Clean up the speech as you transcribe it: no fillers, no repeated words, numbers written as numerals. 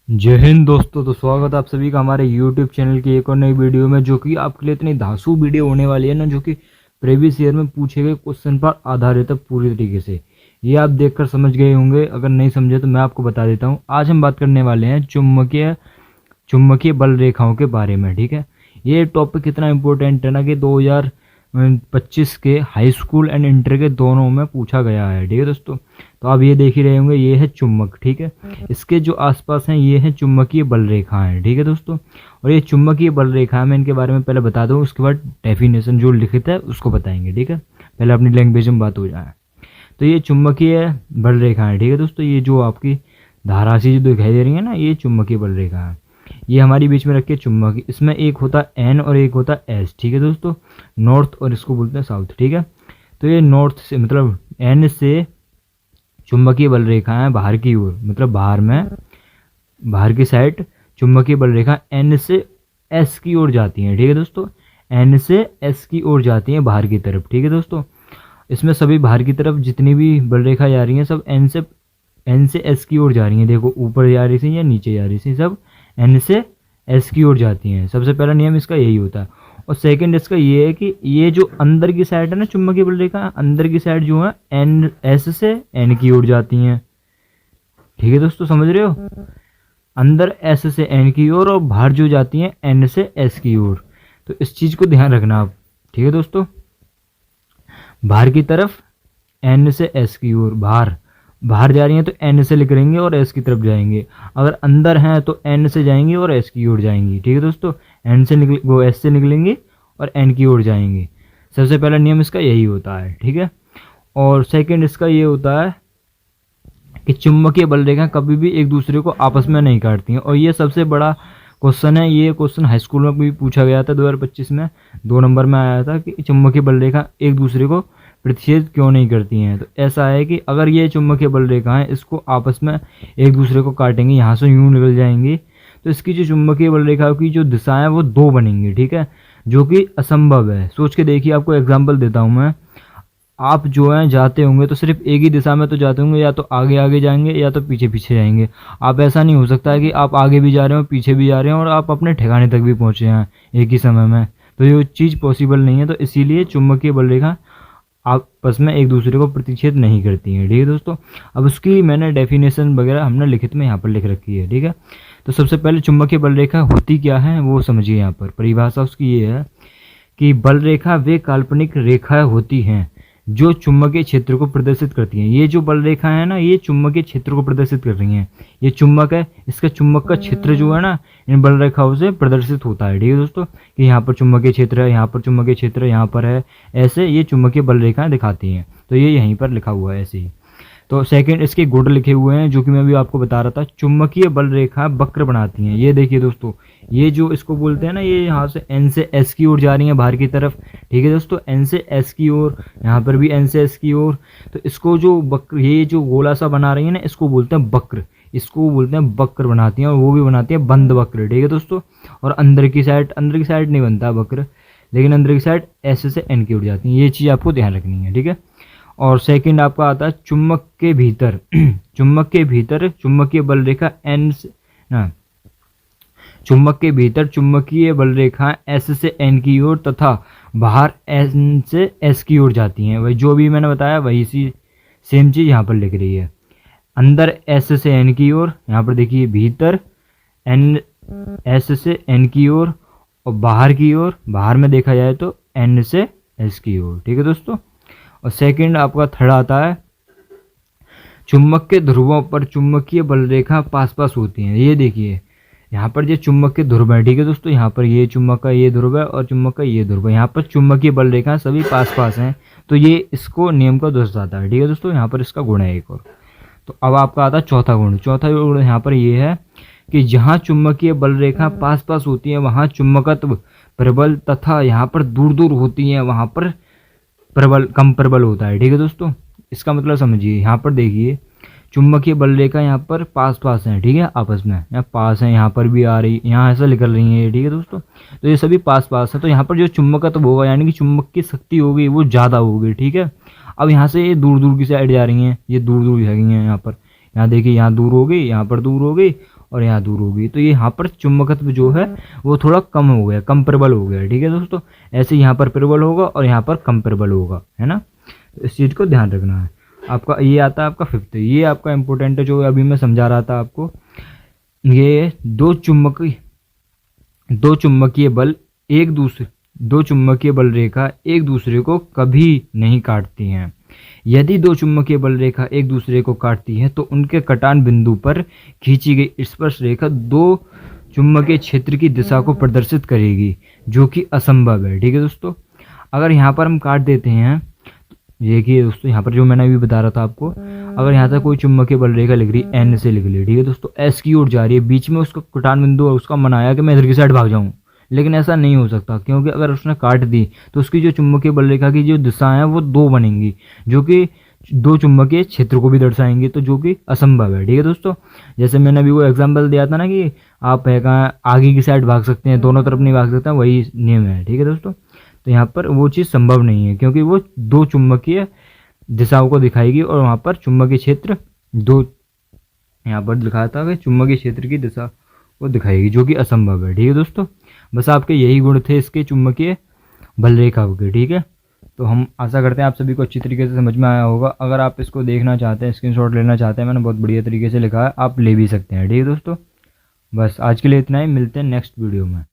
जय हिंद दोस्तों। तो स्वागत है आप सभी का हमारे YouTube चैनल की एक और नई वीडियो में, जो कि आपके लिए इतनी धांसू वीडियो होने वाली है ना, जो कि प्रीवियस ईयर में पूछे गए क्वेश्चन पर आधारित है पूरी तरीके से। ये आप देखकर समझ गए होंगे, अगर नहीं समझे तो मैं आपको बता देता हूँ। आज हम बात करने वाले हैं चुंबकीय चुंबकीय बल रेखाओं के बारे में। ठीक है, ये टॉपिक कितना इंपॉर्टेंट है ना कि 2025 के हाई स्कूल एंड इंटर के दोनों में पूछा गया है। ठीक है दोस्तों, तो आप ये देख ही रहे होंगे, ये है चुंबक। ठीक है, इसके जो आसपास हैं ये है चुंबकीय बल रेखाएं। ठीक है दोस्तों, और ये चुंबकीय बल रेखाएं, मैं इनके बारे में पहले बता दूं, उसके बाद डेफिनेशन जो लिखित है उसको बताएंगे। ठीक है, पहले अपनी लैंग्वेज में बात हो जाए। तो ये चुंबकीय बल रेखाएं, ठीक है दोस्तों, ये जो आपकी धाराशी जो दिखाई दे रही है ना, ये चुंबकीय बल रेखा है। ये हमारी बीच में रखिए चुंबक, इसमें एक होता है एन और एक होता है एस। ठीक है दोस्तों, नॉर्थ और इसको बोलते हैं साउथ। ठीक है, तो ये नॉर्थ से मतलब एन से चुंबकीय बल रेखा है बाहर की ओर, मतलब बाहर की साइड चुंबकीय बल रेखा एन से एस की ओर जाती हैं। ठीक है दोस्तों, एन से एस की ओर जाती हैं बाहर की तरफ। ठीक है दोस्तों, इसमें सभी बाहर की तरफ जितनी भी बल रेखा जा रही हैं सब एन से एस की ओर जा रही हैं। देखो ऊपर जा रही थी या नीचे जा रही थी, सब एन से एस की ओर जाती हैं। सबसे पहला नियम इसका यही होता है। और सेकंड इसका ये है कि ये जो अंदर की साइड है ना चुंबकीय बल रेखा, अंदर की साइड जो है एन एस से एन की ओर जाती हैं। ठीक है दोस्तों, समझ रहे हो, अंदर एस से एन की ओर और बाहर जो जाती हैं एन से एस की ओर। तो इस चीज को ध्यान रखना आप। ठीक है दोस्तों, बाहर की तरफ एन से एस की ओर, बाहर बाहर जा रही हैं तो एन से निकलेंगे और एस की तरफ जाएंगे। अगर अंदर हैं तो एन से जाएंगी और एस की ओर जाएंगी। ठीक है दोस्तों, एन से निकल वो एस से निकलेंगे और एन की ओर जाएंगे। सबसे पहला नियम इसका यही होता है। ठीक है, और सेकंड इसका ये होता है कि चुंबकीय बल रेखा कभी भी एक दूसरे को आपस में नहीं काटती हैं। और ये सबसे बड़ा क्वेश्चन है, ये क्वेश्चन हाई स्कूल में भी पूछा गया था 2025 में, 2 नंबर में आया था कि चुंबकीय बल रेखा एक दूसरे को प्रतिच्छेद क्यों नहीं करती हैं। तो ऐसा है कि अगर ये चुंबकीय बल रेखा है इसको आपस में एक दूसरे को काटेंगे, यहाँ से यूं निकल जाएंगी, तो इसकी जो चुंबकीय बल रेखा की जो दिशा है वो 2 बनेंगी। ठीक है, जो कि असंभव है। सोच के देखिए, आपको एग्जाम्पल देता हूँ मैं। आप जो है जाते होंगे तो सिर्फ एक ही दिशा में तो जाते होंगे, या तो आगे आगे जाएंगे या तो पीछे पीछे जाएंगे। आप ऐसा नहीं हो सकता है कि आप आगे भी जा रहे हो पीछे भी जा रहे हो और आप अपने ठिकाने तक भी पहुंचे हैं एक ही समय में। तो ये चीज़ पॉसिबल नहीं है। तो इसीलिए चुंबकीय बल रेखा आपस में एक दूसरे को प्रतिच्छेद नहीं करती हैं। ठीक है दोस्तों, अब उसकी मैंने डेफिनेशन वगैरह हमने लिखित में यहाँ पर लिख रखी है। ठीक है, तो सबसे पहले चुंबकीय बल रेखा होती क्या है वो समझिए। यहाँ पर परिभाषा उसकी ये है कि बल रेखा वे काल्पनिक रेखाएं होती हैं जो चुंबकीय क्षेत्र को प्रदर्शित करती हैं। ये जो बल रेखा है ना, ये चुंबकीय क्षेत्र को प्रदर्शित कर रही हैं। ये चुंबक है, इसका चुंबक का क्षेत्र जो है ना इन बल रेखाओं से प्रदर्शित होता है। ठीक है दोस्तों, कि यहाँ पर चुंबकीय क्षेत्र है, यहाँ पर चुंबकीय क्षेत्र है, यहाँ पर है, ऐसे ये चुंबकीय बल रेखाएं दिखाती हैं। तो ये यहीं पर लिखा हुआ है ऐसे ही। तो सेकंड इसके गुण लिखे हुए हैं, जो कि मैं अभी आपको बता रहा था। चुंबकीय बल रेखा वक्र बनाती हैं। ये देखिए दोस्तों, ये जो इसको बोलते हैं ना, ये यहाँ से एन से एस की ओर जा रही है बाहर की तरफ। ठीक है दोस्तों, एन से एस की ओर, यहाँ पर भी एन से एस की ओर। तो इसको जो वक्र, ये जो गोला सा बना रही है ना, इसको बोलते हैं वक्र। इसको बोलते हैं वक्र बनाती हैं, और वो भी बनाती है बंद वक्र। ठीक है दोस्तों, और अंदर की साइड नहीं बनता वक्र, लेकिन अंदर की साइड एस से एन की ओर जाती है। ये चीज़ आपको ध्यान रखनी है। ठीक है, और सेकंड आपका आता है चुंबक के भीतर चुंबक के भीतर चुंबकीय बल रेखा एन से ना, चुंबक के भीतर चुंबकीय बल रेखा एस से एन की ओर तथा बाहर एन से एस की ओर जाती हैं। वही जो भी मैंने बताया वही सी सेम चीज यहाँ पर लिख रही है। अंदर एस से एन की ओर, यहाँ पर देखिए भीतर एन एस से एन की ओर, और बाहर की ओर, बाहर में देखा जाए तो एन से एस की ओर। ठीक है दोस्तों, और सेकंड आपका थर्ड आता है चुंबक के ध्रुवों पर चुंबकीय बल रेखा पास पास होती हैं। ये देखिए यहाँ पर जो चुंबक के ध्रुव है, ठीक है दोस्तों, यहाँ पर ये चुंबक का ये ध्रुव है और चुंबक का ये ध्रुव है। यहाँ पर चुंबकीय बल रेखा सभी पास पास हैं, तो ये इसको नियम का दर्शाता है। ठीक है दोस्तों, यहाँ पर इसका गुण है एक और। तो अब आपका आता है चौथा गुण। चौथा गुण यहाँ पर ये है कि जहाँ चुंबकीय बल रेखा पास पास होती है वहाँ चुंबकत्व प्रबल, तथा यहाँ पर दूर दूर होती है वहाँ पर प्रबल कम प्रबल होता है। ठीक है दोस्तों, इसका मतलब समझिए। यहाँ पर देखिए चुंबकीय बल रेखा यहाँ पर पास पास है, ठीक है, आपस में यहाँ पास है, यहाँ पर भी आ रही, यहाँ ऐसा निकल रही है। ठीक है दोस्तों, तो ये सभी पास पास है, तो यहाँ पर जो चुंबकत्व होगा यानी कि चुंबक की शक्ति होगी वो ज़्यादा होगी। ठीक है, अब यहाँ से ये दूर दूर की साइड जा रही हैं, ये दूर दूर जा रही हैं। यहाँ पर, यहाँ देखिए, यहाँ दूर हो गई, यहाँ पर दूर हो गई, और यहाँ दूर होगी, तो ये यहाँ पर चुंबकत्व जो है वो थोड़ा कम हो गया, कम प्रबल हो गया। ठीक है दोस्तों, ऐसे यहाँ पर प्रबल होगा और यहाँ पर कम प्रबल होगा, है ना। तो इस चीज़ को ध्यान रखना है। आपका ये आता है आपका फिफ्थ, ये आपका इंपॉर्टेंट है जो अभी मैं समझा रहा था आपको। ये दो चुंबकीय बल दो चुंबकीय बल रेखा एक दूसरे को कभी नहीं काटती हैं। यदि दो चुंबकीय बल रेखा एक दूसरे को काटती है तो उनके कटान बिंदु पर खींची गई स्पर्श रेखा दो चुंबकीय क्षेत्र की दिशा को प्रदर्शित करेगी, जो कि असंभव है। ठीक है दोस्तों, अगर यहाँ पर हम काट देते हैं, देखिए दोस्तों यहाँ पर जो मैंने अभी बता रहा था आपको, अगर यहाँ तक कोई चुंबकीय बल रेखा लिख रही एन से लिख ली, ठीक है दोस्तों, एस की ओर जा रही है, बीच में उसका कटान बिंदु और उसका मन आया कि मैं इधर की साइड भाग जाऊँ, लेकिन ऐसा नहीं हो सकता, क्योंकि अगर उसने काट दी तो उसकी जो चुंबकीय बल रेखा की जो दिशा है वो दो बनेंगी, जो कि दो चुंबकीय क्षेत्र को भी दर्शाएंगे, तो जो कि असंभव है। ठीक है दोस्तों, जैसे मैंने अभी वो एग्जाम्पल दिया था ना कि आप है कहाँ आगे की साइड भाग सकते हैं, दोनों तरफ नहीं भाग सकते, वही नियम है। ठीक है दोस्तों, तो यहाँ पर वो चीज़ संभव नहीं है, क्योंकि वो दो चुंबकीय दिशाओं को दिखाएगी और वहाँ पर चुंबकीय क्षेत्र दो, यहाँ पर लिखा था कि चुंबकीय क्षेत्र की दिशा को दिखाएगी, जो कि असंभव है। ठीक है दोस्तों, बस आपके यही गुण थे इसके चुंबकीय बल रेखा के। ठीक है, तो हम आशा करते हैं आप सभी को अच्छी तरीके से समझ में आया होगा। अगर आप इसको देखना चाहते हैं, स्क्रीनशॉट लेना चाहते हैं, मैंने बहुत बढ़िया तरीके से लिखा है, आप ले भी सकते हैं। ठीक है दोस्तों, बस आज के लिए इतना ही, मिलते हैं नेक्स्ट वीडियो में।